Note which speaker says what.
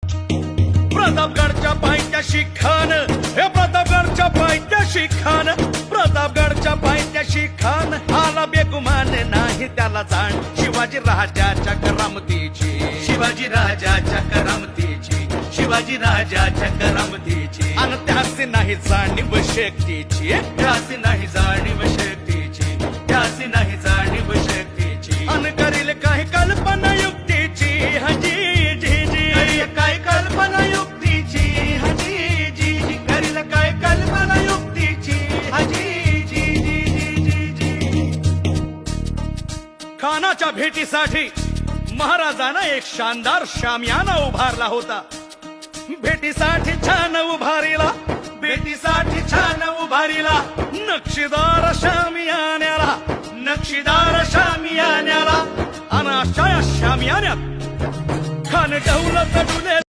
Speaker 1: प्रतापगडच्या पायथ्याशी खान, हे प्रतापगडच्या पायथ्याशी खान, प्रतापगडच्या पायथ्याशी खान, आला बेगुमान नाही त्याला जाण शिवाजी राजाच्या करामतीची, शिवाजी राजाच्या करामतीची, शिवाजी राजाच्या करामतीची. अन त्यासी नाही जाणीव शक्तीची, त्यासी नाही जाणीव शक्तीची, त्यासी नाही जाणीव शक्तीची. अन करील काही कल्पना युक्तीची, हजी जी जी, करील काय कल्पना युक्तीची, हजी जी जी, करील काय कल्पना युक्तीची, हजी जी जी जी जी जी. खानाच्या भेटीसाठी महाराजानं एक शानदार शामियाना उभारला होता. भेटीसाठी छान उभारीला, भेटीसाठी छान उभारीला नक्षीदार शामियान्याला, नक्षीदार शामियान्याला. अन अशा या शामियान्यात खान डौलत डुले